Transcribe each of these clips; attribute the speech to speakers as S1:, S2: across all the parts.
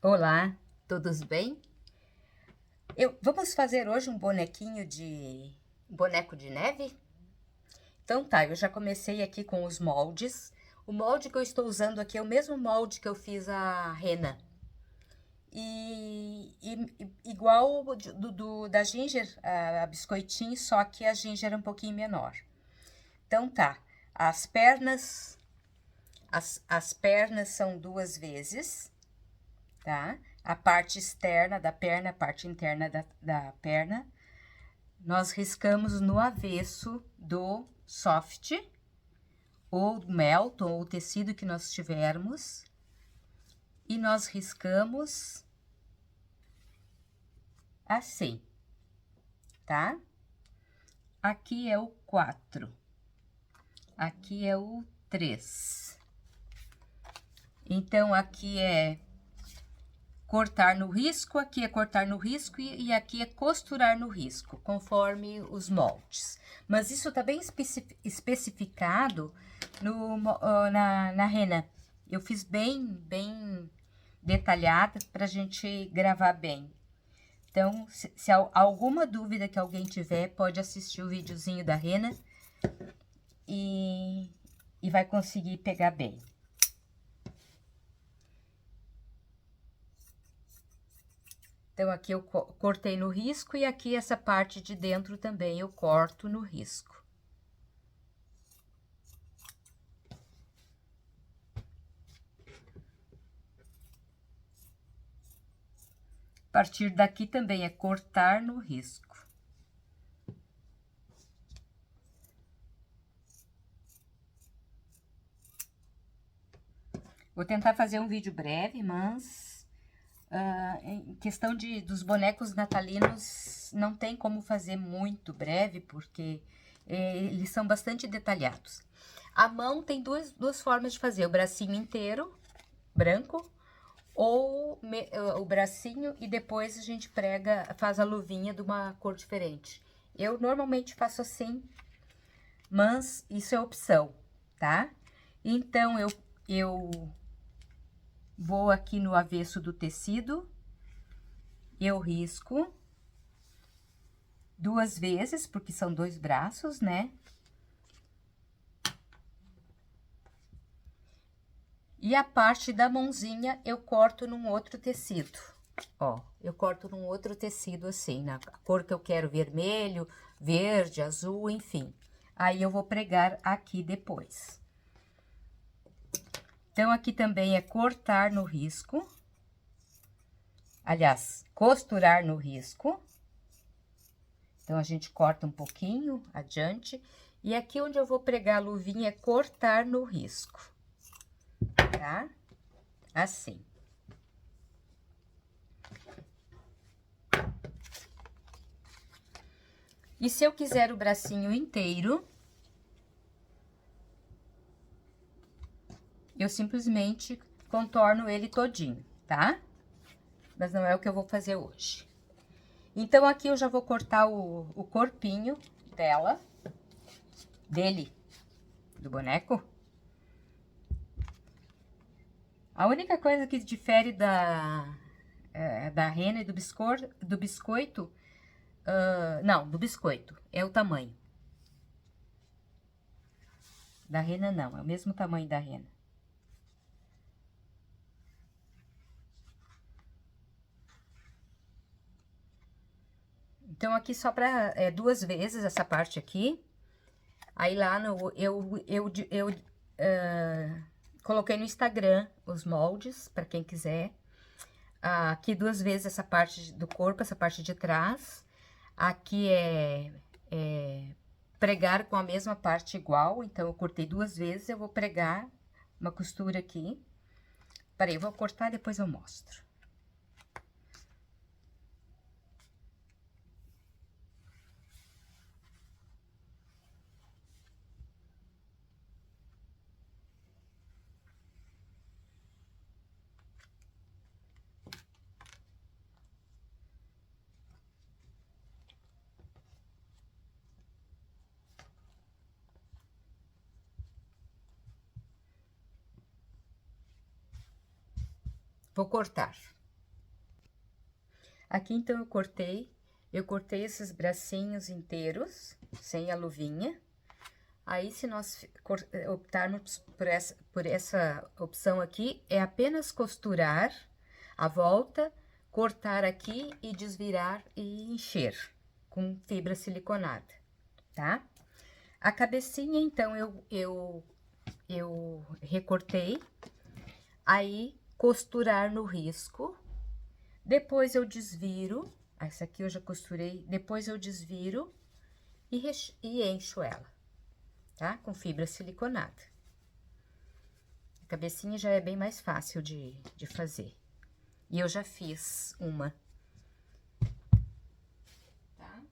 S1: Olá, todos bem? Vamos fazer hoje um boneco de neve? Então tá, eu já comecei aqui com os moldes. O molde que eu estou usando aqui é o mesmo molde que eu fiz a rena. Igual da Ginger, a biscoitinho, só que a Ginger é um pouquinho menor. Então tá, as pernas são 2 vezes, tá? A parte externa da perna, a parte interna da perna, nós riscamos no avesso do soft, ou melt, ou o tecido que nós tivermos, e nós riscamos assim, tá? Aqui é o 4, aqui é o 3. Então, aqui é cortar no risco, aqui é cortar no risco e aqui é costurar no risco, conforme os moldes. Mas isso tá bem especificado na rena. Eu fiz bem detalhada pra gente gravar bem. Então, se alguma dúvida que alguém tiver, pode assistir o videozinho da rena e vai conseguir pegar bem. Então, aqui eu cortei no risco e aqui essa parte de dentro também eu corto no risco. A partir daqui também é cortar no risco. Vou tentar fazer um vídeo breve, mas em questão dos bonecos natalinos, não tem como fazer muito breve, porque eles são bastante detalhados. A mão tem duas formas de fazer, o bracinho inteiro, branco, ou o bracinho e depois a gente faz a luvinha de uma cor diferente. Eu normalmente faço assim, mas isso é opção, tá? Então, eu vou aqui no avesso do tecido, eu risco 2 vezes, porque são 2 braços, né? E a parte da mãozinha eu corto num outro tecido. Ó, eu corto num outro tecido assim, na cor que eu quero, vermelho, verde, azul, enfim. Aí eu vou pregar aqui depois. Então, aqui também é cortar no risco. Aliás, costurar no risco. Então, a gente corta um pouquinho adiante. E aqui onde eu vou pregar a luvinha é cortar no risco. Tá? Assim. E se eu quiser o bracinho inteiro, eu simplesmente contorno ele todinho, tá? Mas não é o que eu vou fazer hoje. Então, aqui eu já vou cortar o corpinho do boneco. A única coisa que difere da rena e do biscoito, não, do biscoito, é o tamanho. Da rena não, é o mesmo tamanho da rena. Então, aqui só pra 2 vezes essa parte aqui. Aí lá coloquei no Instagram os moldes, pra quem quiser. Aqui 2 vezes essa parte do corpo, essa parte de trás. Aqui é pregar com a mesma parte igual, então eu cortei 2 vezes, eu vou pregar uma costura aqui. Peraí, eu vou cortar e depois eu mostro. Vou cortar. Aqui, então, eu cortei esses bracinhos inteiros, sem a luvinha. Aí, se nós optarmos por essa opção aqui, é apenas costurar a volta, cortar aqui e desvirar e encher com fibra siliconada, tá? A cabecinha, então, eu recortei, aí costurar no risco, depois eu desviro, essa aqui eu já costurei, depois eu desviro e encho ela, tá? Com fibra siliconada. A cabecinha já é bem mais fácil de fazer. E eu já fiz uma. Tá?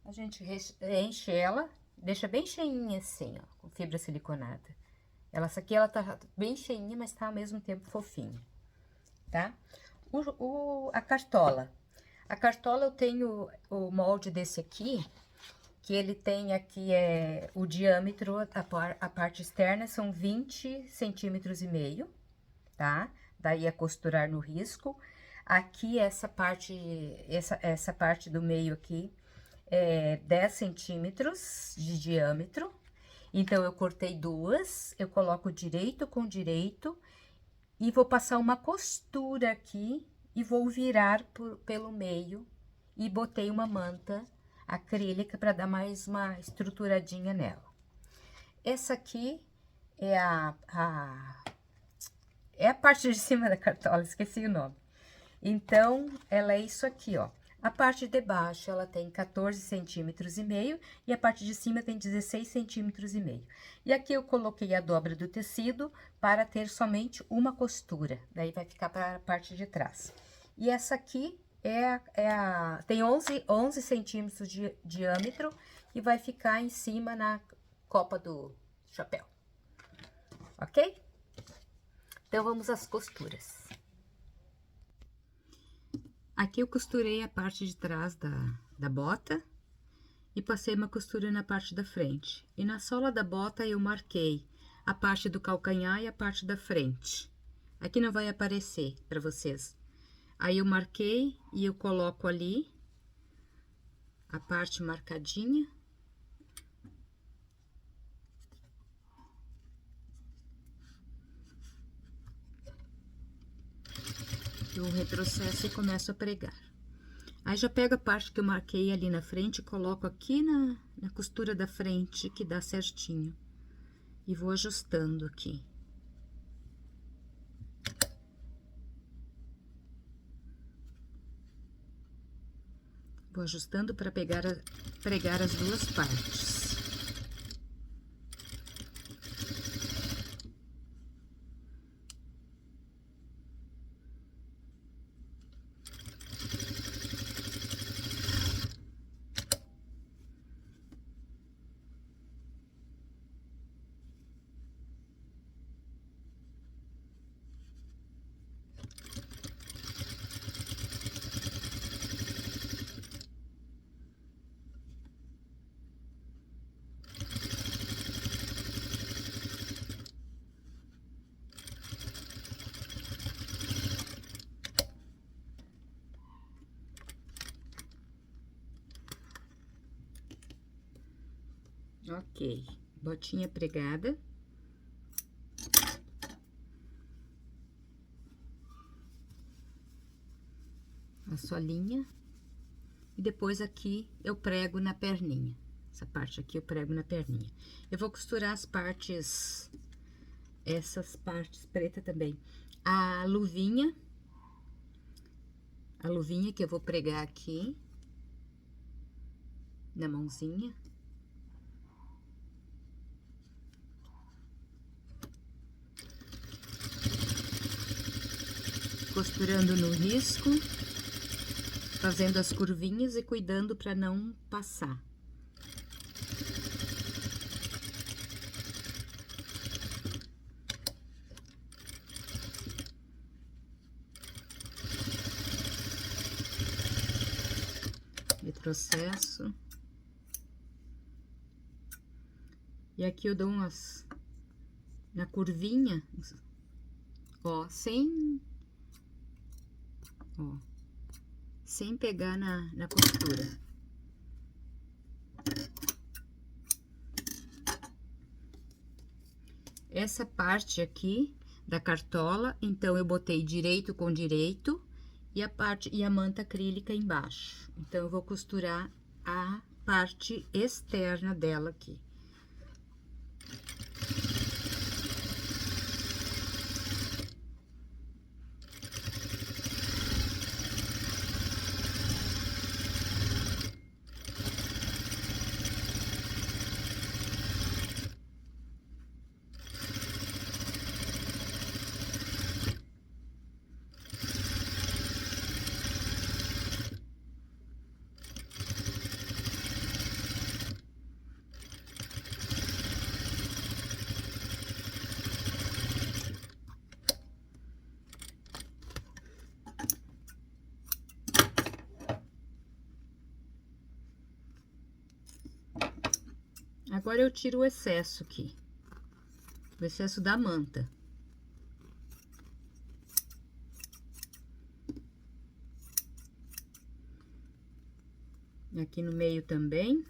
S1: A gente enche ela, deixa bem cheinha assim, ó, com fibra siliconada. Essa aqui, ela tá bem cheinha, mas tá ao mesmo tempo fofinha, tá? A cartola. A cartola eu tenho o molde desse aqui, que ele tem aqui o diâmetro, a parte externa são 20 centímetros e meio, tá? Daí a costurar no risco. Aqui essa parte do meio aqui é 10 centímetros de diâmetro. Então, eu cortei duas, eu coloco direito com direito e vou passar uma costura aqui e vou virar pelo meio e botei uma manta acrílica para dar mais uma estruturadinha nela. Essa aqui é a parte de cima da cartola, esqueci o nome. Então, ela é isso aqui, ó. A parte de baixo, ela tem 14 centímetros e meio e a parte de cima tem 16 centímetros e meio. E aqui eu coloquei a dobra do tecido para ter somente uma costura, daí vai ficar para a parte de trás. E essa aqui tem 11 centímetros de diâmetro e vai ficar em cima na copa do chapéu, ok? Então, vamos às costuras. Aqui eu costurei a parte de trás da bota e passei uma costura na parte da frente. E na sola da bota eu marquei a parte do calcanhar e a parte da frente. Aqui não vai aparecer para vocês. Aí eu marquei e eu coloco ali a parte marcadinha. Eu retrocesso e começo a pregar. Aí já pego a parte que eu marquei ali na frente e coloco aqui na costura da frente, que dá certinho. E vou ajustando aqui. Vou ajustando para pregar as duas partes. Ok, botinha pregada. A solinha. E depois aqui eu prego na perninha. Essa parte aqui eu prego na perninha. Eu vou costurar as partes, essas partes preta também. A luvinha que eu vou pregar aqui na mãozinha. Costurando no risco, fazendo as curvinhas e cuidando para não passar. Retrocesso. E aqui eu dou na curvinha, ó, ó, sem pegar na costura. Essa parte aqui da cartola, então, eu botei direito com direito e a manta acrílica embaixo. Então, eu vou costurar a parte externa dela aqui. Agora, eu tiro o excesso aqui, o excesso da manta. Aqui no meio também.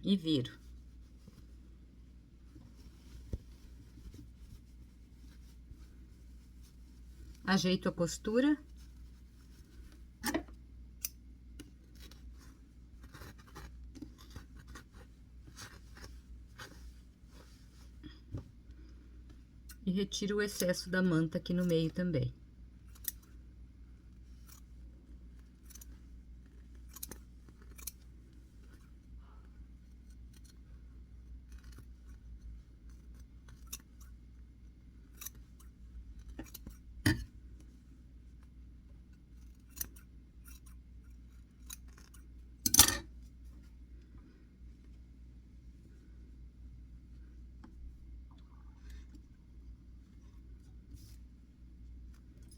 S1: E viro. Ajeito a costura. E retiro o excesso da manta aqui no meio também.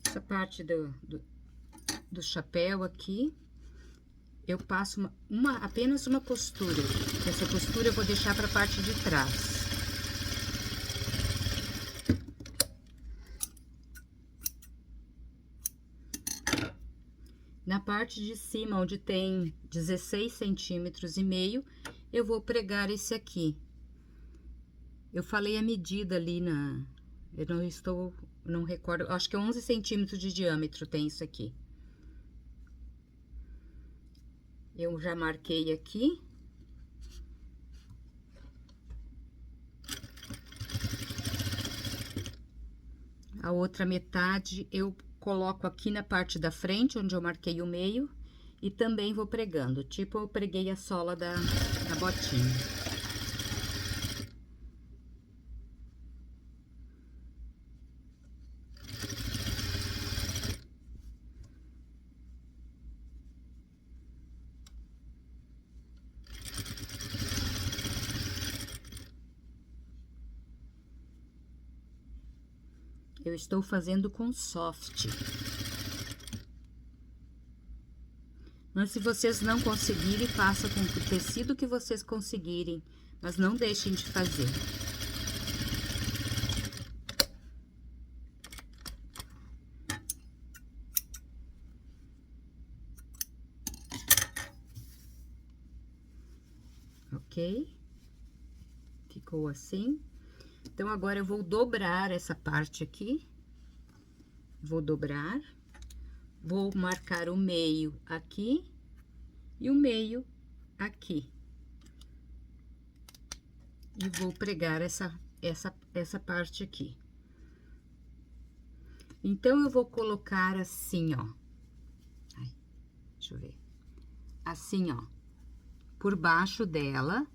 S1: Essa parte do chapéu aqui, eu passo apenas uma costura. Essa costura eu vou deixar para a parte de trás. Na parte de cima, onde tem 16 centímetros e meio, eu vou pregar esse aqui. Eu falei a medida ali eu não recordo, acho que é 11 centímetros de diâmetro tem isso aqui. Eu já marquei aqui. A outra metade eu coloco aqui na parte da frente, onde eu marquei o meio, e também vou pregando, tipo eu preguei a sola da botinha. Eu estou fazendo com soft. Mas se vocês não conseguirem, faça com o tecido que vocês conseguirem, mas não deixem de fazer. Ok? Ficou assim. Então, agora eu vou dobrar essa parte aqui. Vou dobrar. Vou marcar o meio aqui e o meio aqui. E vou pregar essa parte aqui. Então, eu vou colocar assim, ó. Ai, deixa eu ver. Assim, ó. Por baixo dela,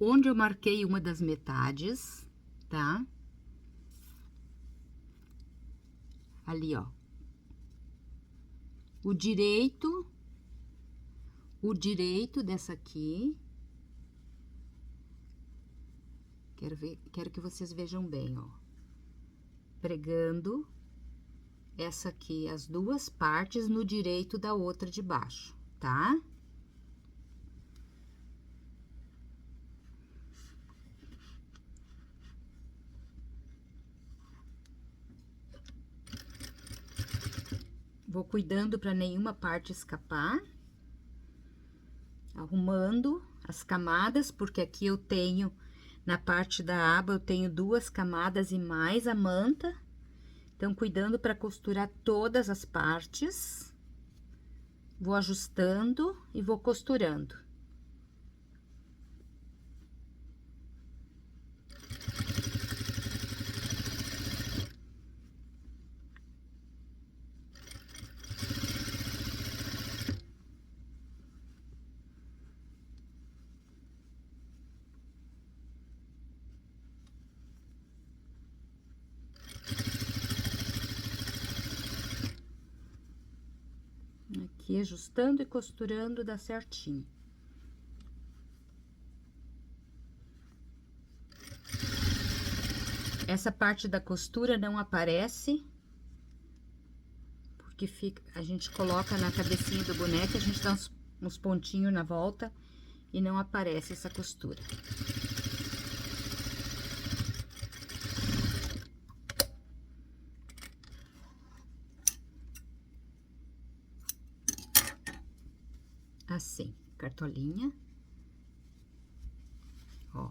S1: onde eu marquei uma das metades, tá? Ali, ó. O direito dessa aqui. Quero que vocês vejam bem, ó. pregando essa aqui, as duas partes no direito da outra de baixo, tá? Vou cuidando para nenhuma parte escapar. Arrumando as camadas, porque aqui eu tenho, na parte da aba, eu tenho 2 camadas e mais a manta. Então, cuidando para costurar todas as partes. Vou ajustando e vou costurando. Aqui, ajustando e costurando, dá certinho. Essa parte da costura não aparece, porque fica, a gente coloca na cabecinha do boneco, a gente dá uns pontinhos na volta e não aparece essa costura. Assim, cartolinha. Ó.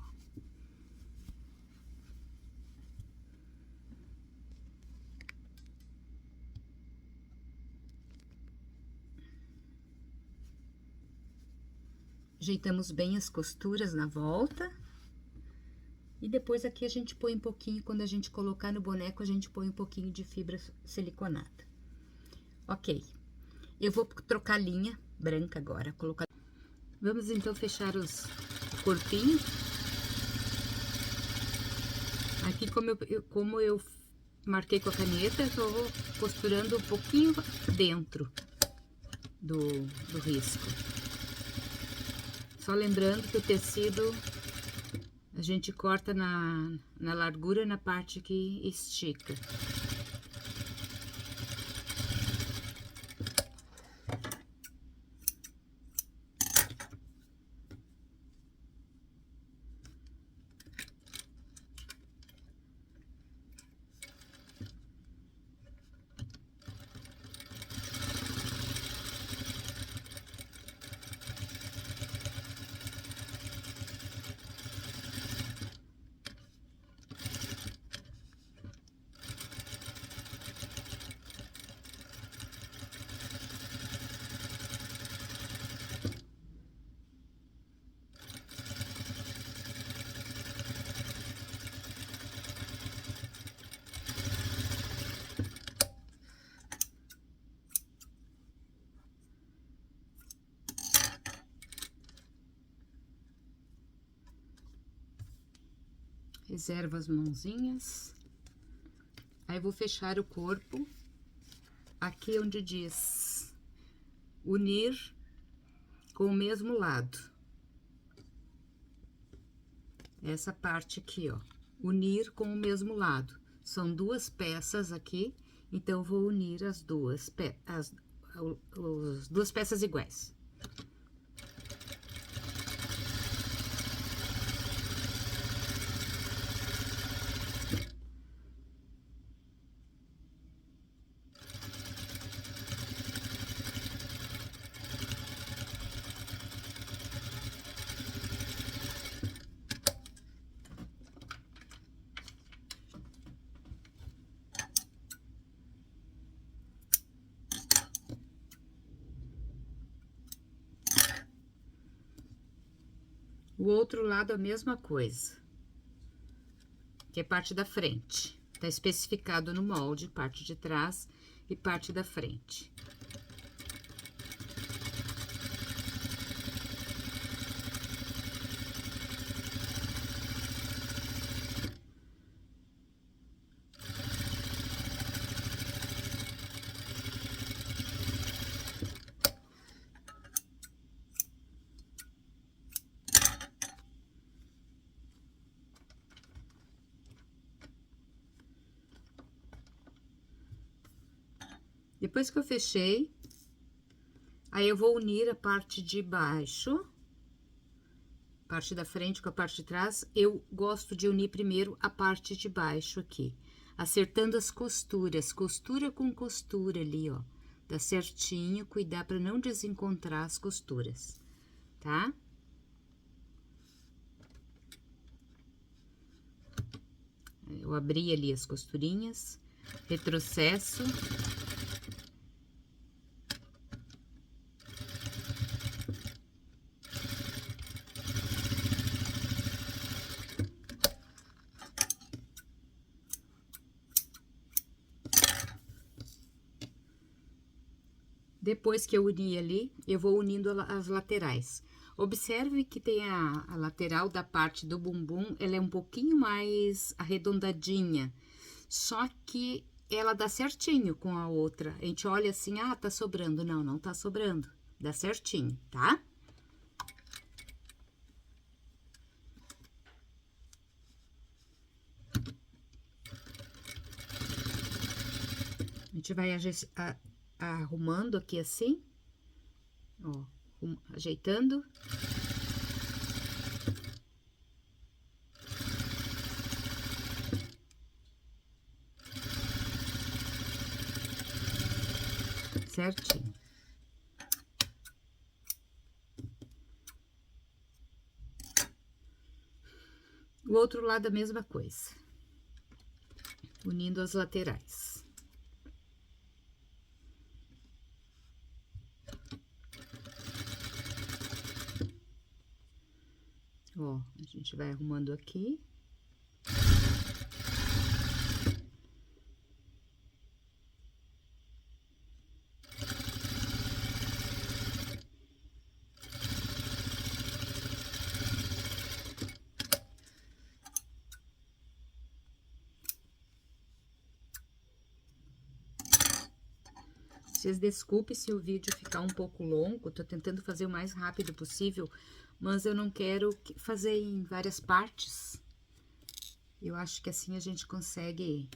S1: Ajeitamos bem as costuras na volta. E depois aqui a gente põe um pouquinho, quando a gente colocar no boneco, a gente põe um pouquinho de fibra siliconada. Ok. Eu vou trocar linha branca agora, colocar... Vamos então fechar os corpinhos. Aqui, como eu marquei com a caneta, eu tô costurando um pouquinho dentro do risco. Só lembrando que o tecido a gente corta na largura, na parte que estica. Reservo as mãozinhas. Aí, vou fechar o corpo. Aqui onde diz unir com o mesmo lado. Essa parte aqui, ó. Unir com o mesmo lado. São 2 peças aqui, então eu vou unir as duas peças iguais. O outro lado a mesma coisa, que é parte da frente. Tá especificado no molde, parte de trás e parte da frente. Depois que eu fechei, aí eu vou unir a parte de baixo, parte da frente com a parte de trás. Eu gosto de unir primeiro a parte de baixo aqui, acertando as costuras, costura com costura ali, ó. Dá certinho, cuidar para não desencontrar as costuras, tá? Eu abri ali as costurinhas, retrocesso. Depois que eu uni ali, eu vou unindo as laterais. Observe que tem a lateral da parte do bumbum, ela é um pouquinho mais arredondadinha, só que ela dá certinho com a outra. A gente olha assim, ah, tá sobrando. Não, não tá sobrando. Dá certinho, tá? A gente vai arrumando aqui assim, ó, ajeitando. Certinho. O outro lado a mesma coisa. Unindo as laterais. Ó, a gente vai arrumando aqui. Vocês desculpem se o vídeo ficar um pouco longo, tô tentando fazer o mais rápido possível, mas eu não quero fazer em várias partes. Eu acho que assim a gente consegue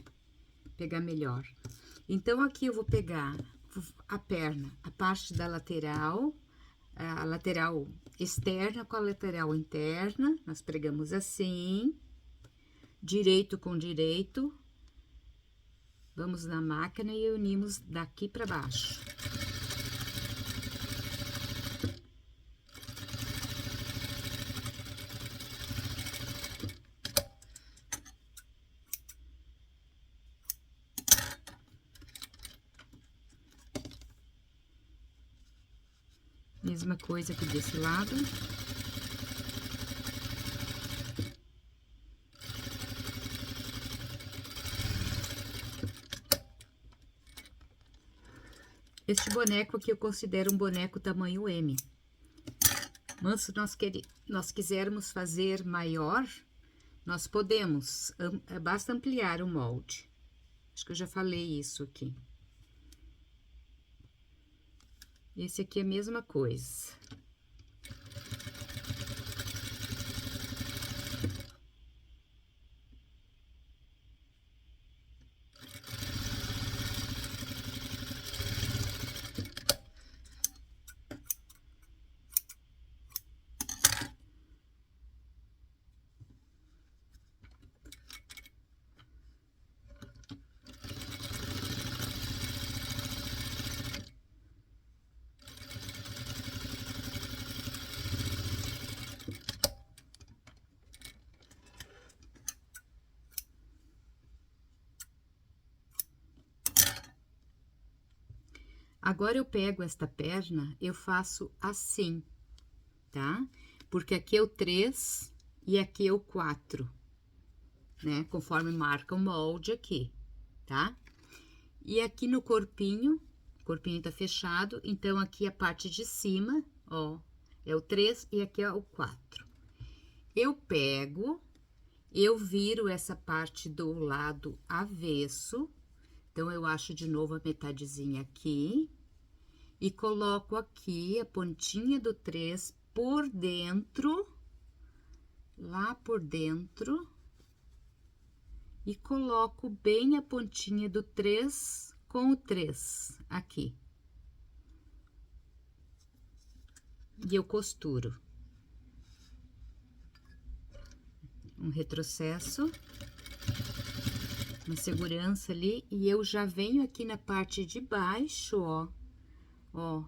S1: pegar melhor. Então, aqui eu vou pegar a perna, a parte da lateral, a lateral externa com a lateral interna, nós pregamos assim, direito com direito. Vamos na máquina e unimos daqui para baixo. Mesma coisa aqui desse lado. Este boneco aqui eu considero um boneco tamanho M. Mas se nós quisermos fazer maior, nós podemos, basta ampliar o molde. Acho que eu já falei isso aqui. Esse aqui é a mesma coisa. Agora, eu pego esta perna, eu faço assim, tá? Porque aqui é o 3 e aqui é o 4, né? Conforme marca o molde aqui, tá? E aqui no corpinho, o corpinho tá fechado, então aqui a parte de cima, ó, é o 3 e aqui é o 4. Eu pego, eu viro essa parte do lado avesso, então eu acho de novo a metadezinha aqui. E coloco aqui a pontinha do 3 por dentro, lá por dentro, e coloco bem a pontinha do 3 com o 3 aqui. E eu costuro. Um retrocesso, uma segurança ali, e eu já venho aqui na parte de baixo, ó,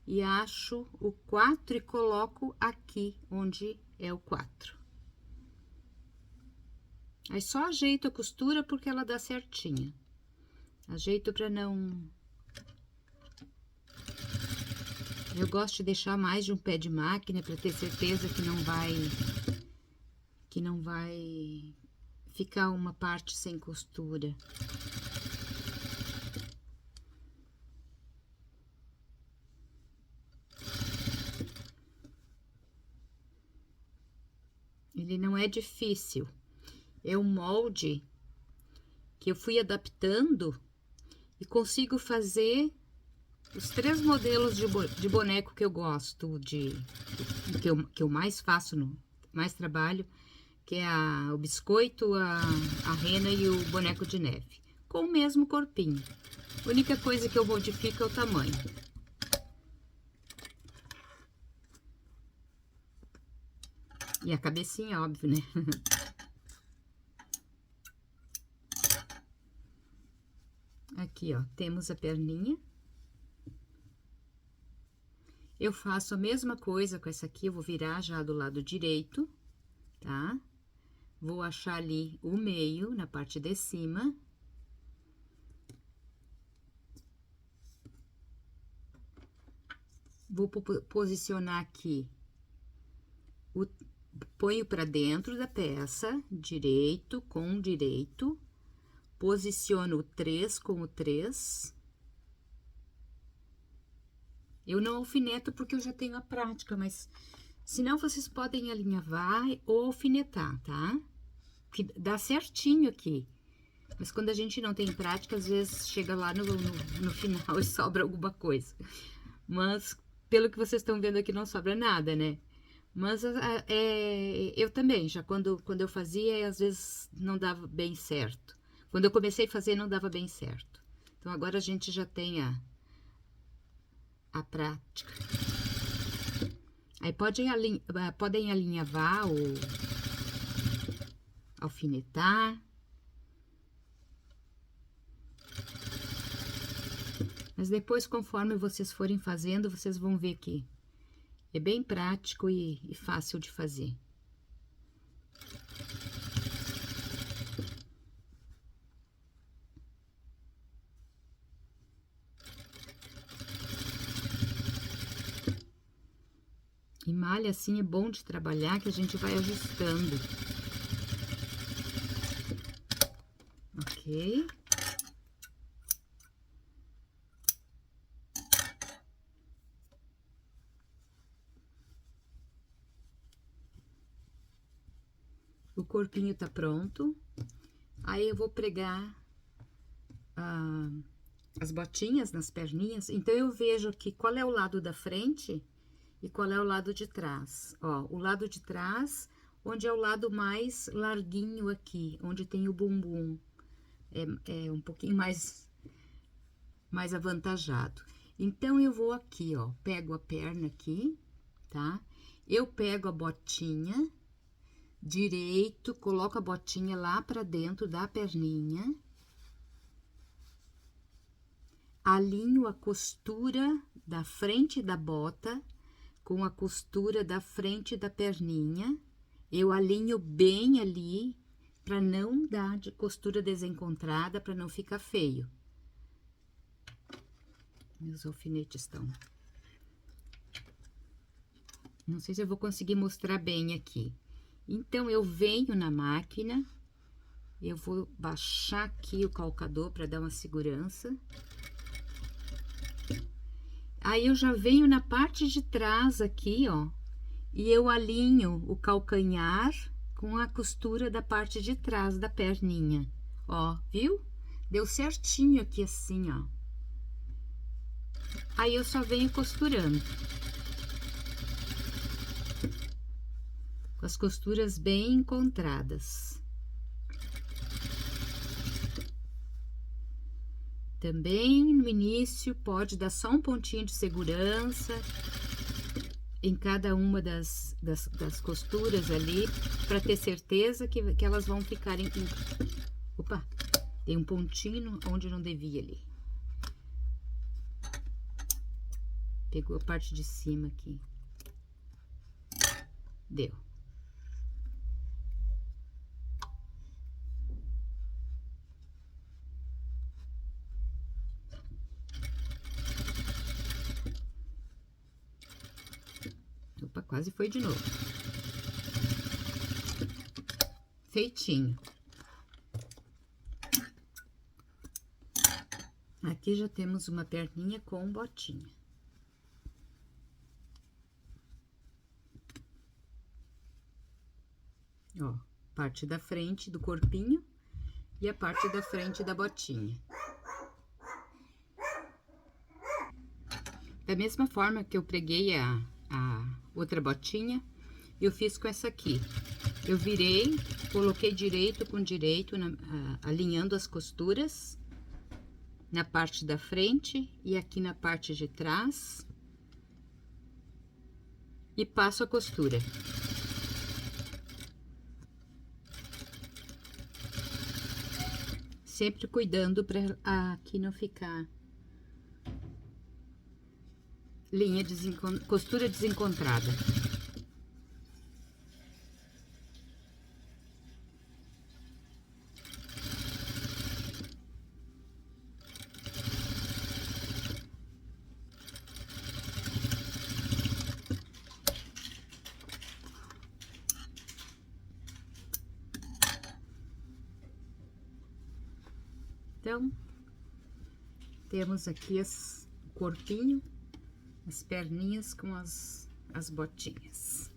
S1: e acho o 4 e coloco aqui onde é o 4. Aí só ajeito a costura porque ela dá certinha. Ajeito pra não... Eu gosto de deixar mais de um pé de máquina para ter certeza que não vai ficar uma parte sem costura. Ele não é difícil. É um molde que eu fui adaptando e consigo fazer os 3 modelos de boneco que eu gosto, que eu mais faço, mais trabalho, que é o biscoito, a rena e o boneco de neve, com o mesmo corpinho. A única coisa que eu modifico é o tamanho. E a cabecinha, óbvio, né? Aqui, ó, temos a perninha. Eu faço a mesma coisa com essa aqui, eu vou virar já do lado direito, tá? Vou achar ali o meio, na parte de cima. Vou posicionar aqui, ponho pra dentro da peça, direito com direito, posiciono o 3 com o 3. Eu não alfineto porque eu já tenho a prática, mas senão vocês podem alinhavar ou alfinetar, tá? Que dá certinho aqui. Mas quando a gente não tem prática, às vezes chega lá no final e sobra alguma coisa. Mas, pelo que vocês estão vendo aqui, não sobra nada, né? Mas eu também, já quando eu fazia, às vezes não dava bem certo. Quando eu comecei a fazer, não dava bem certo. Então, agora a gente já tem a prática. Aí podem alinhavar ou alfinetar. Mas depois, conforme vocês forem fazendo, vocês vão ver que é bem prático e fácil de fazer. E malha assim é bom de trabalhar, que a gente vai ajustando. Ok. O corpinho tá pronto. Aí eu vou pregar as botinhas nas perninhas. Então, eu vejo aqui qual é o lado da frente e qual é o lado de trás. Ó, o lado de trás, onde é o lado mais larguinho aqui, onde tem o bumbum. É um pouquinho mais avantajado. Então, eu vou aqui, ó, pego a perna aqui, tá? Eu pego a botinha direito, coloco a botinha lá pra dentro da perninha. Alinho a costura da frente da bota com a costura da frente da perninha. Eu alinho bem ali, para não dar de costura desencontrada, para não ficar feio. Meus alfinetes estão... Não sei se eu vou conseguir mostrar bem aqui. Então, eu venho na máquina, eu vou baixar aqui o calcador para dar uma segurança. Aí, eu já venho na parte de trás aqui, ó, e eu alinho o calcanhar com a costura da parte de trás da perninha. Ó, viu? Deu certinho aqui assim, ó. Aí, eu só venho costurando. Com as costuras bem encontradas. Também no início pode dar só um pontinho de segurança em cada uma das costuras ali, para ter certeza que elas vão ficarem... Opa, tem um pontinho onde não devia ali. Pegou a parte de cima aqui. Deu. Opa, quase foi de novo. Feitinho. Aqui já temos uma perninha com botinha. Ó, parte da frente do corpinho e a parte da frente da botinha. Da mesma forma que eu preguei a outra botinha, eu fiz com essa aqui. Eu virei, coloquei direito com direito, alinhando as costuras na parte da frente e aqui na parte de trás. E passo a costura. Sempre cuidando para aqui não ficar costura desencontrada. Então, temos aqui o corpinho, as perninhas com as botinhas.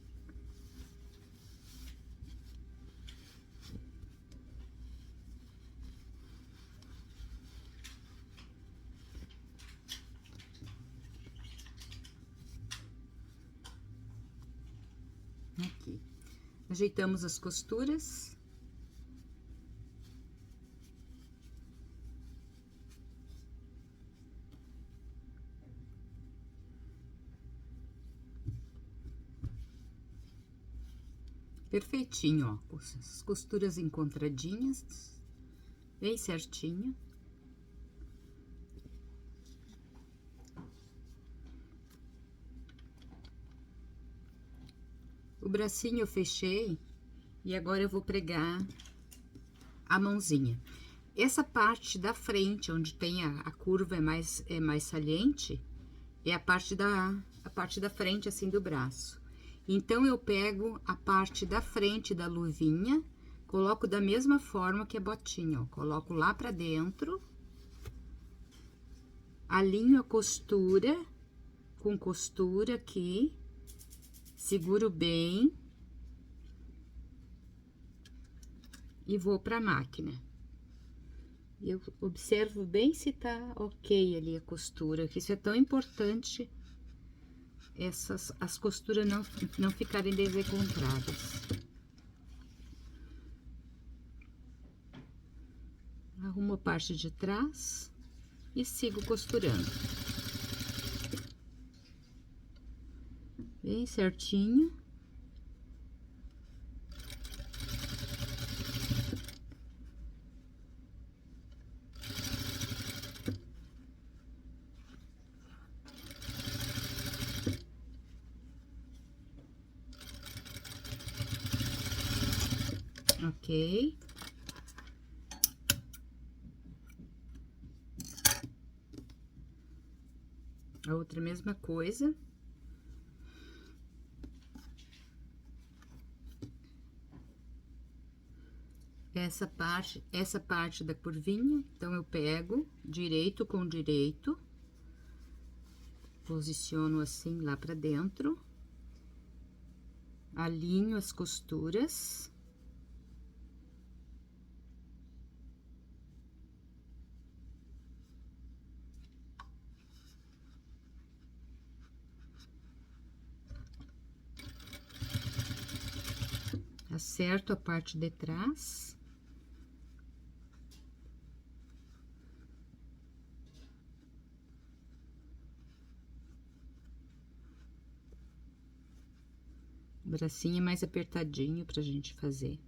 S1: Aqui. Ajeitamos as costuras. Perfeitinho, ó, as costuras encontradinhas, bem certinho. O bracinho eu fechei e agora eu vou pregar a mãozinha. Essa parte da frente, onde tem a curva é mais saliente, é a parte da frente, assim, do braço. Então, eu pego a parte da frente da luvinha, coloco da mesma forma que a botinha, ó. Coloco lá pra dentro, alinho a costura, com costura aqui, seguro bem e vou pra máquina. Eu observo bem se tá ok ali a costura, que isso é tão importante, as costuras não ficarem desencontradas. Arrumo a parte de trás e sigo costurando. Bem certinho. Ok. A outra mesma coisa. Essa parte da curvinha, então, eu pego direito com direito, posiciono assim lá pra dentro, alinho as costuras. Acerto a parte de trás. O bracinho é mais apertadinho pra gente fazer.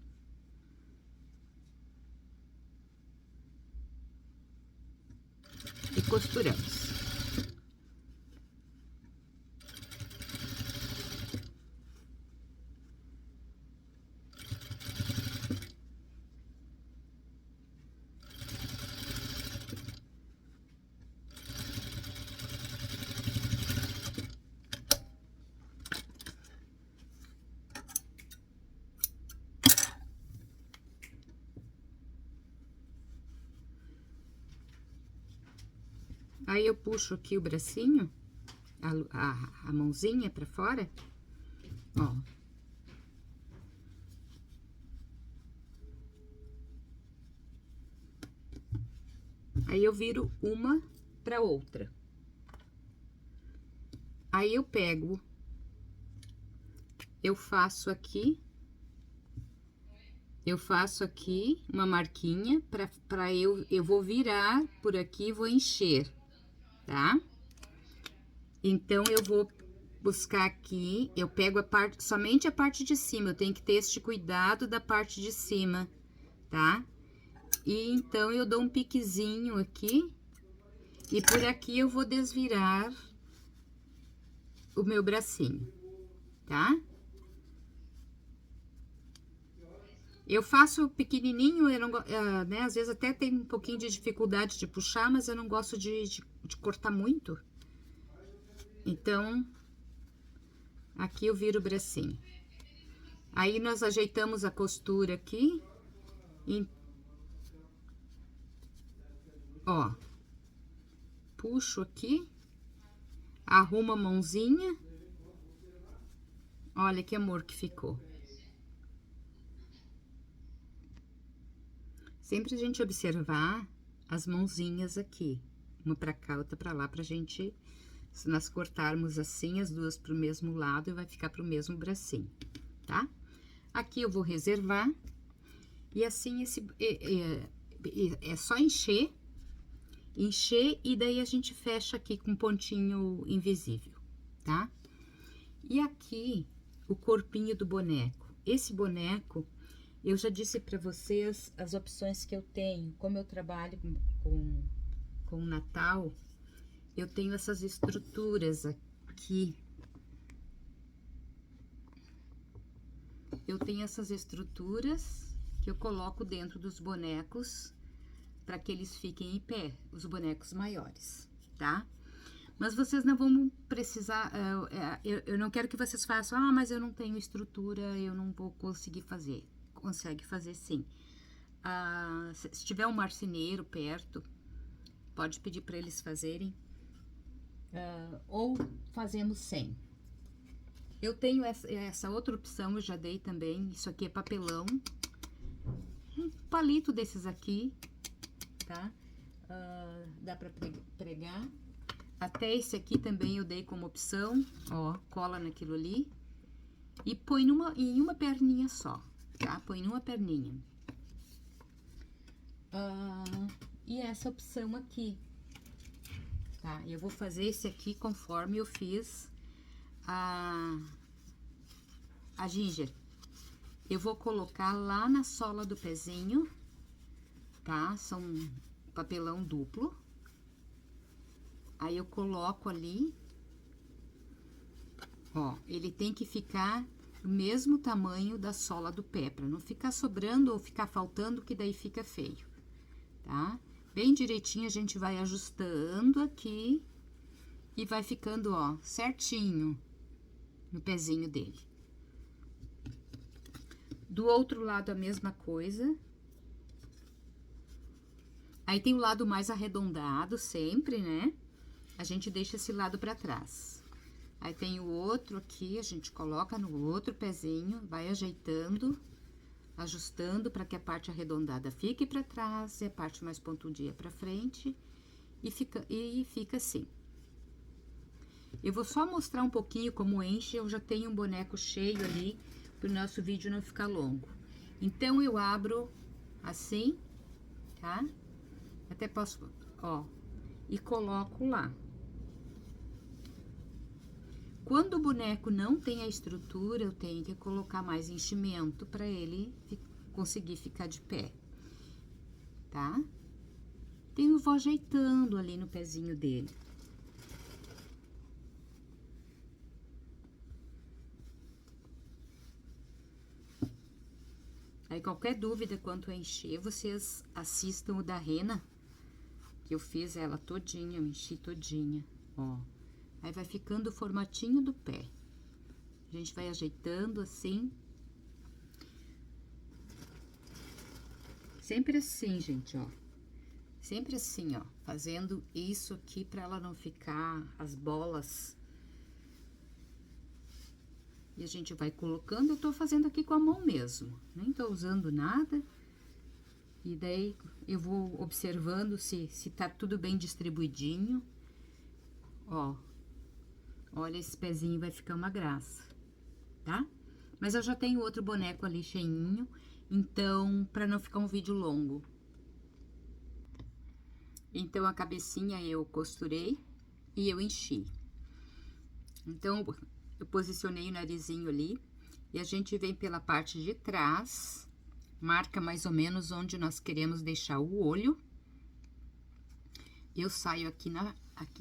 S1: E costuramos. Aí eu puxo aqui o bracinho, a mãozinha pra fora, ó. Aí eu viro uma pra outra. Aí eu pego, eu faço aqui uma marquinha eu vou virar por aqui e vou encher, tá? Então, eu vou buscar aqui, eu pego somente a parte de cima, eu tenho que ter este cuidado da parte de cima, tá? E então, eu dou um piquezinho aqui, e por aqui eu vou desvirar o meu bracinho, tá? Eu faço pequenininho, eu não, né, às vezes até tem um pouquinho de dificuldade de puxar, mas eu não gosto de cortar muito. Então, aqui eu viro o bracinho. Aí, nós ajeitamos a costura aqui. Ó. Puxo aqui. Arrumo a mãozinha. Olha que amor que ficou. Sempre a gente observar as mãozinhas aqui. Uma pra cá, outra pra lá, pra gente... Se nós cortarmos assim, as duas pro mesmo lado, vai ficar pro mesmo bracinho, tá? Aqui eu vou reservar. E assim, é só encher. Encher e daí a gente fecha aqui com um pontinho invisível, tá? E aqui, o corpinho do boneco. Esse boneco, eu já disse pra vocês as opções que eu tenho. Como eu trabalho com o Natal... Eu tenho essas estruturas aqui. Eu tenho essas estruturas que eu coloco dentro dos bonecos para que eles fiquem em pé, os bonecos maiores, tá? Mas vocês não vão precisar, eu não quero que vocês façam, mas eu não tenho estrutura, eu não vou conseguir fazer. Consegue fazer sim. Se tiver um marceneiro perto, pode pedir para eles fazerem. Ou fazemos sem. Eu tenho essa outra opção, eu já dei também. Isso aqui é papelão. Um palito desses aqui, tá? Dá pra pregar. Até esse aqui também eu dei como opção. Ó, cola naquilo ali. E põe em uma perninha só, tá? Põe numa perninha. E essa opção aqui. Tá, eu vou fazer esse aqui conforme eu fiz a ginger. Eu vou colocar lá na sola do pezinho, tá? São papelão duplo. Aí eu coloco ali. Ó, ele tem que ficar do mesmo tamanho da sola do pé, pra não ficar sobrando ou ficar faltando, que daí fica feio, tá? Bem direitinho a gente vai ajustando aqui e vai ficando, ó, certinho no pezinho dele. Do outro lado a mesma coisa. Aí tem o lado mais arredondado sempre, né? A gente deixa esse lado pra trás. Aí tem o outro aqui, a gente coloca no outro pezinho, vai ajeitando, ajustando para que a parte arredondada fique para trás e a parte mais pontudinha para frente, e fica assim. Eu vou só mostrar um pouquinho como enche, eu já tenho um boneco cheio ali, para o nosso vídeo não ficar longo. Então, eu abro assim, tá? Até posso, ó, e coloco lá. Quando o boneco não tem a estrutura, eu tenho que colocar mais enchimento para ele conseguir ficar de pé, tá? Eu vou ajeitando ali no pezinho dele. Aí, qualquer dúvida quanto a encher, vocês assistam o da Rena, que eu fiz ela todinha, eu enchi todinha, ó. Aí, vai ficando o formatinho do pé. A gente vai ajeitando assim. Sempre assim, gente, ó. Sempre assim, ó. Fazendo isso aqui pra ela não ficar as bolas. E a gente vai colocando, eu tô fazendo aqui com a mão mesmo. Nem tô usando nada. E daí, eu vou observando se tá tudo bem distribuidinho. Ó. Olha, esse pezinho vai ficar uma graça, tá? Mas eu já tenho outro boneco ali cheinho, então, pra não ficar um vídeo longo. Então, a cabecinha eu costurei e eu enchi. Então, eu posicionei o narizinho ali e a gente vem pela parte de trás, marca mais ou menos onde nós queremos deixar o olho. Eu saio aqui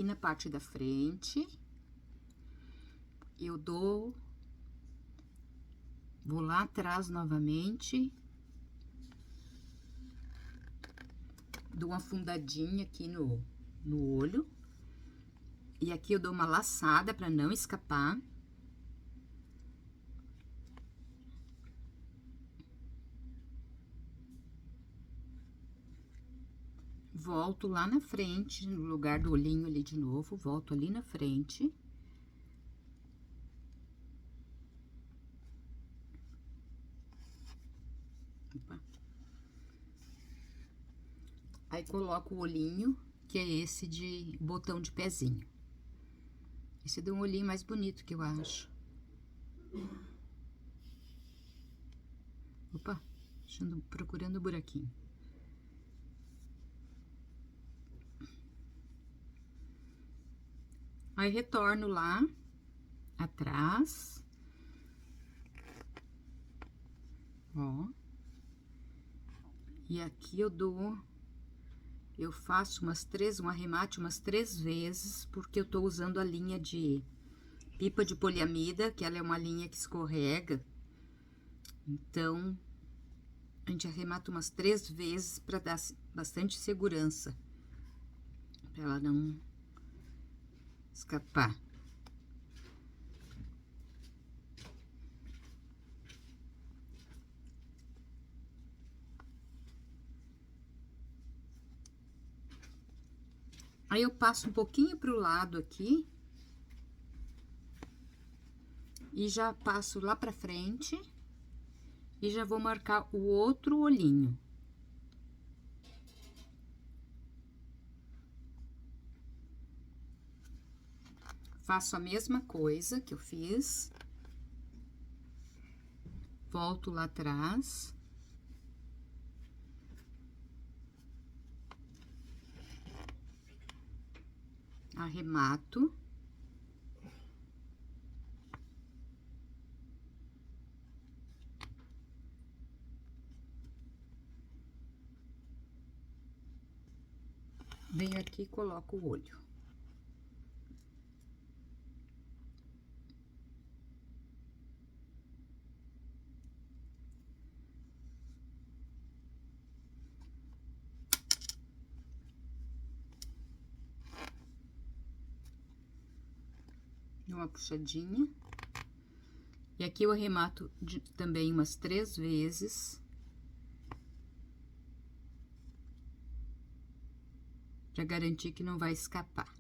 S1: na parte da frente, eu vou lá atrás novamente, dou uma fundadinha aqui no olho, e aqui eu dou uma laçada para não escapar. Volto lá na frente, no lugar do olhinho ali de novo, volto ali na frente. Opa. Aí, coloco o olhinho, que é esse de botão de pezinho. Esse deu um olhinho mais bonito, que eu acho. Opa, procurando o buraquinho. Aí, retorno lá atrás. Ó. E aqui eu faço um arremate umas 3 vezes, porque eu tô usando a linha de pipa de poliamida, que ela é uma linha que escorrega. Então, a gente arremata umas 3 vezes para dar bastante segurança, para ela não escapar. Aí, eu passo um pouquinho pro lado aqui. E já passo lá pra frente. E já vou marcar o outro olhinho. Faço a mesma coisa que eu fiz. Volto lá atrás. Arremato. Venho aqui e coloco o olho. Dou uma puxadinha. E aqui eu arremato também umas 3 vezes. Pra garantir que não vai escapar.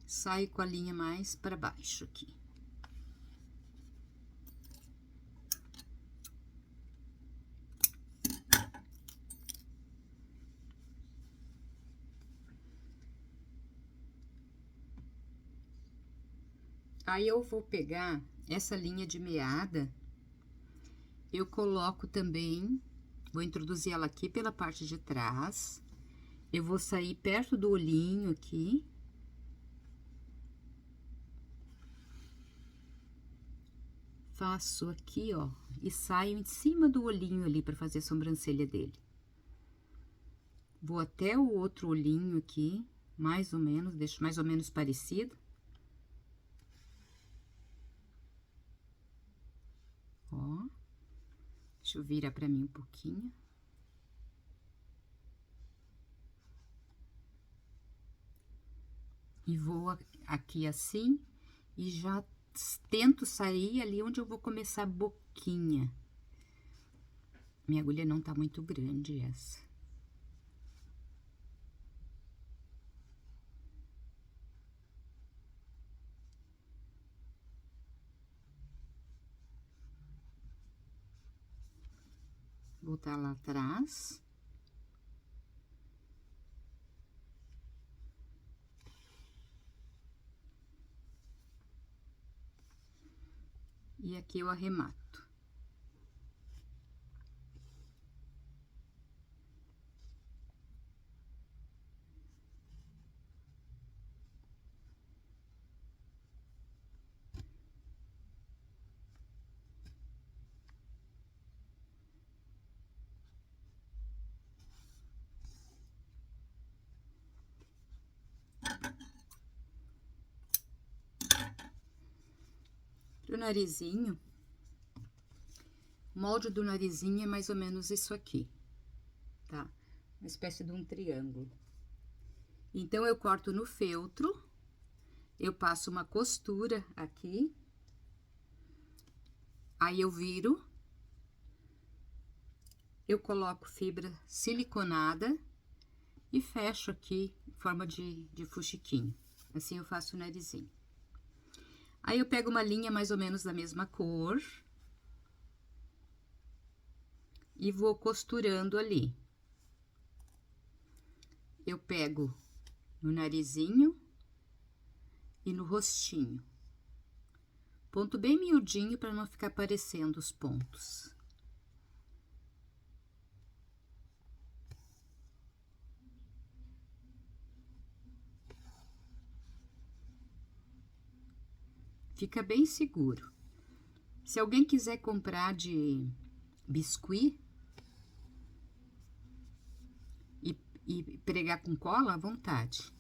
S1: Saio com a linha mais pra baixo aqui. Aí, eu vou pegar essa linha de meada Eu coloco também, vou introduzir ela aqui pela parte de trás. Eu vou sair perto do olhinho aqui. Faço aqui, ó, e saio em cima do olhinho ali para fazer a sobrancelha dele. Vou até o outro olhinho aqui, mais ou menos, deixo mais ou menos parecido. Ó, deixa eu virar pra mim um pouquinho. E vou aqui assim, e já tento sair ali onde eu vou começar a boquinha. Minha agulha não tá muito grande essa. Voltar lá atrás. E aqui eu arremato. Pro narizinho, o molde do narizinho é mais ou menos isso aqui, tá? Uma espécie de um triângulo. Então, eu corto no feltro, eu passo uma costura aqui, aí eu viro, eu coloco fibra siliconada e fecho aqui em forma de fuxiquinho. Assim eu faço o narizinho. Aí eu pego uma linha mais ou menos da mesma cor e vou costurando ali. Eu pego no narizinho e no rostinho. Ponto bem miudinho para não ficar aparecendo os pontos. Fica bem seguro. Se alguém quiser comprar de biscuit e pregar com cola, à vontade.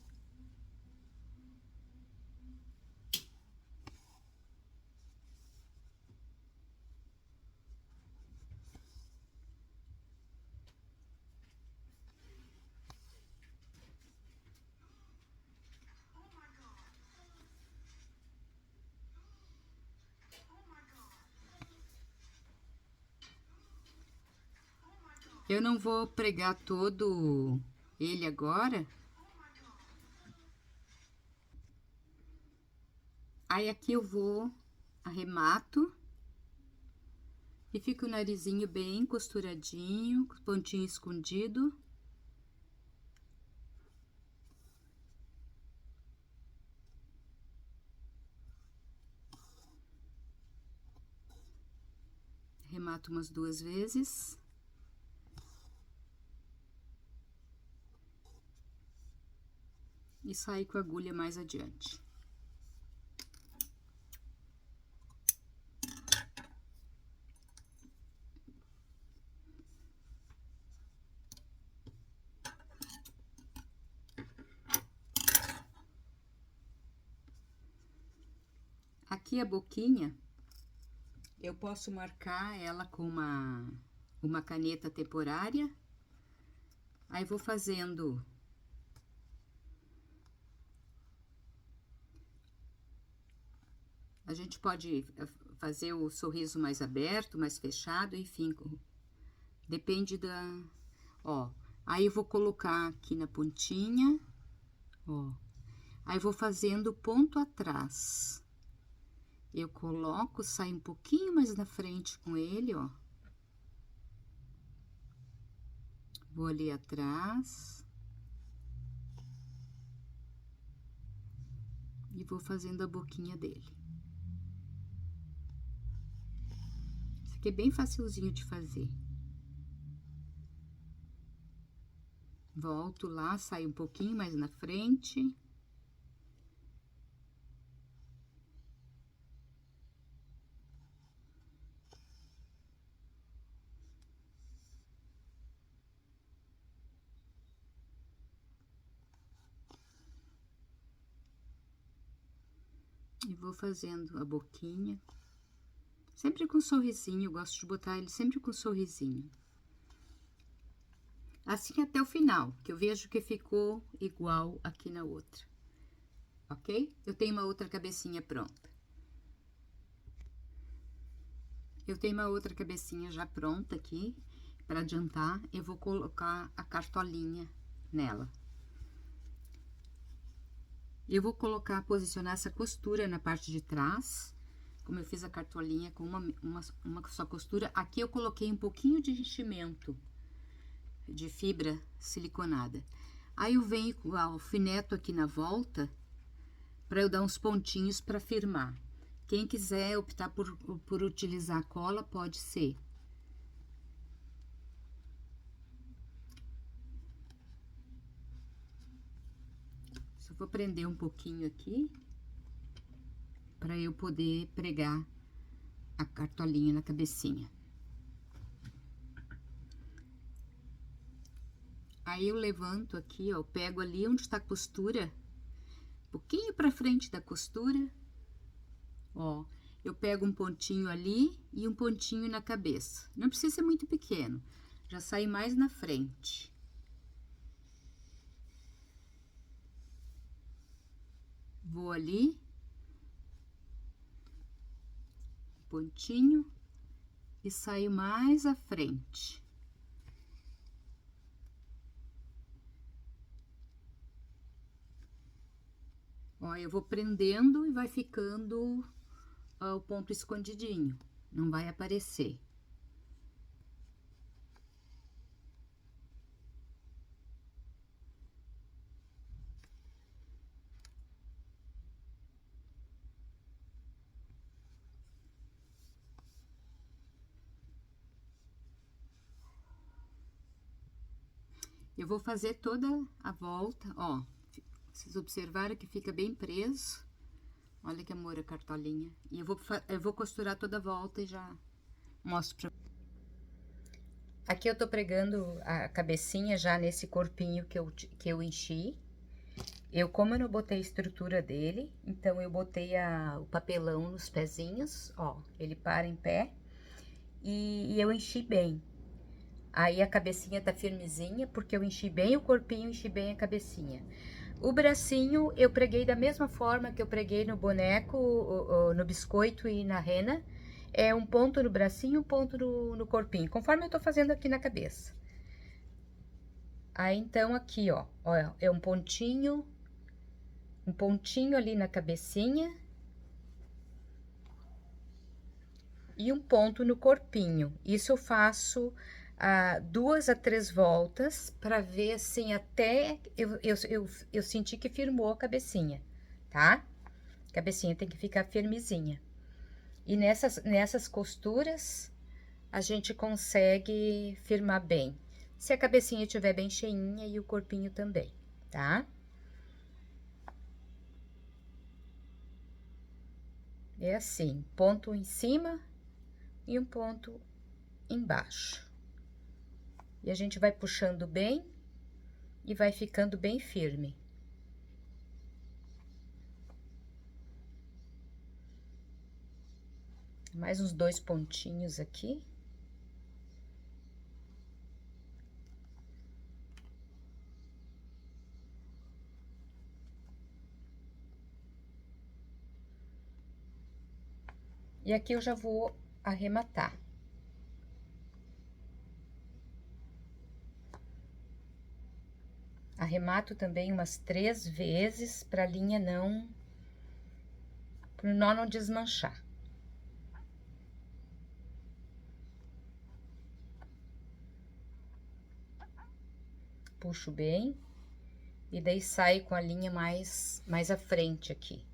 S1: Eu não vou pregar todo ele agora. Aí, aqui eu vou, arremato e fica o narizinho bem costuradinho, com o pontinho escondido. Arremato umas 2 vezes. E saio com a agulha mais adiante. Aqui a boquinha, eu posso marcar ela com uma caneta temporária. Aí, vou fazendo... A gente pode fazer o sorriso mais aberto, mais fechado, enfim, depende da... Ó, aí eu vou colocar aqui na pontinha, ó. Aí, vou fazendo ponto atrás. Eu coloco, saio um pouquinho mais na frente com ele, ó. Vou ali atrás. E vou fazendo a boquinha dele. porque é bem facilzinho de fazer. Volto lá, saio um pouquinho mais na frente. E vou fazendo a boquinha. Sempre com sorrisinho, eu gosto de botar ele sempre com sorrisinho. Assim até o final, que eu vejo que ficou igual aqui na outra. Ok? Eu tenho uma outra cabecinha pronta. Eu tenho uma outra cabecinha já pronta aqui. Para adiantar, eu vou colocar a cartolinha nela. Eu vou colocar, posicionar essa costura na parte de trás. Como eu fiz a cartolinha com uma só costura, aqui eu coloquei um pouquinho de enchimento de fibra siliconada. Aí eu venho com o alfineto aqui na volta, para eu dar uns pontinhos para firmar. Quem quiser optar por utilizar cola, pode ser. Só vou prender um pouquinho aqui, para eu poder pregar a cartolinha na cabecinha. Aí eu levanto aqui, ó, pego ali onde tá a costura, um pouquinho pra frente da costura, ó, eu pego um pontinho ali e um pontinho na cabeça. Não precisa ser muito pequeno, já sai mais na frente. Vou ali, pontinho, e saio mais à frente. Ó, eu vou prendendo e vai ficando o ponto escondidinho, não vai aparecer. Eu vou fazer toda a volta, ó, vocês observaram que fica bem preso. Olha que amor a cartolinha. E eu vou costurar toda a volta e já mostro pra... Aqui eu tô pregando a cabecinha já nesse corpinho que eu enchi. Como eu não botei a estrutura dele, então eu botei o papelão nos pezinhos, ó, ele para em pé. E eu enchi bem. Aí a cabecinha tá firmezinha, porque eu enchi bem o corpinho, enchi bem a cabecinha. O bracinho eu preguei da mesma forma que eu preguei no boneco, no biscoito e na rena. É um ponto no bracinho, um ponto no corpinho, conforme eu tô fazendo aqui na cabeça. Aí, então, aqui, ó, é um pontinho ali na cabecinha. E um ponto no corpinho. Isso eu faço 2 a 3 voltas, para ver assim, até eu senti que firmou a cabecinha, tá? A cabecinha tem que ficar firmezinha. E nessas costuras, a gente consegue firmar bem. Se a cabecinha estiver bem cheinha e o corpinho também, tá? É assim, ponto em cima e um ponto embaixo. E a gente vai puxando bem e vai ficando bem firme. Mais uns 2 pontinhos aqui. E aqui eu já vou arrematar. Arremato também umas 3 vezes para a linha para o nó não desmanchar. Puxo bem e daí saio com a linha mais à frente aqui.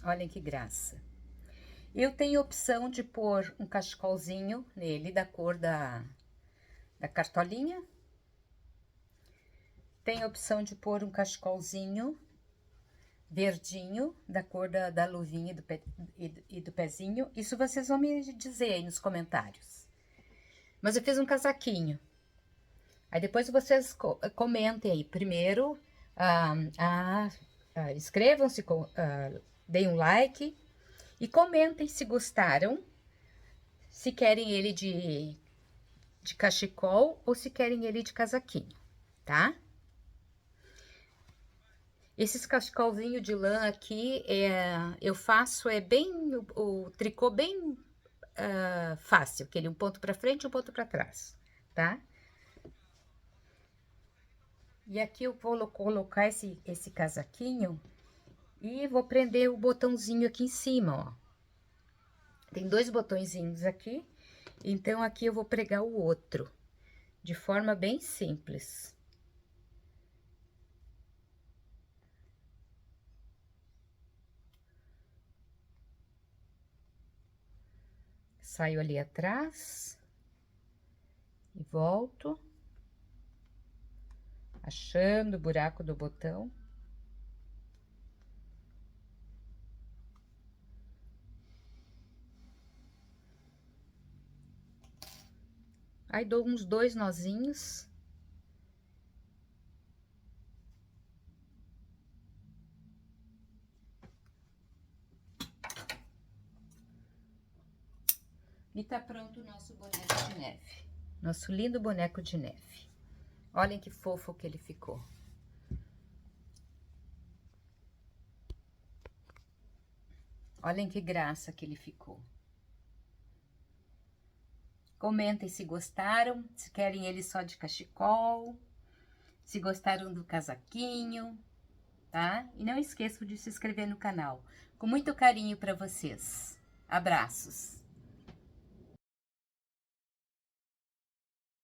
S1: Olhem que graça. Eu tenho opção de pôr um cachecolzinho nele da cor da cartolinha. Tem a opção de pôr um cachecolzinho verdinho, da cor da luvinha e do pezinho. Isso vocês vão me dizer aí nos comentários. Mas eu fiz um casaquinho. Aí depois vocês comentem aí. Primeiro, inscrevam-se, deem um like e comentem se gostaram, se querem ele de cachecol ou se querem ele de casaquinho, tá? Esses cachecolzinho de lã aqui, eu faço, bem, o tricô bem fácil, aquele um ponto pra frente e um ponto pra trás, tá? E aqui eu vou colocar esse casaquinho e vou prender o botãozinho aqui em cima, ó. Tem 2 botõezinhos aqui, então aqui eu vou pregar o outro, de forma bem simples. Saio ali atrás e volto, achando o buraco do botão. Aí dou uns 2 nozinhos. E tá pronto o nosso boneco de neve. Nosso lindo boneco de neve. Olhem que fofo que ele ficou. Olhem que graça que ele ficou. Comentem se gostaram, se querem ele só de cachecol, se gostaram do casaquinho, tá? E não esqueçam de se inscrever no canal. Com muito carinho para vocês. Abraços!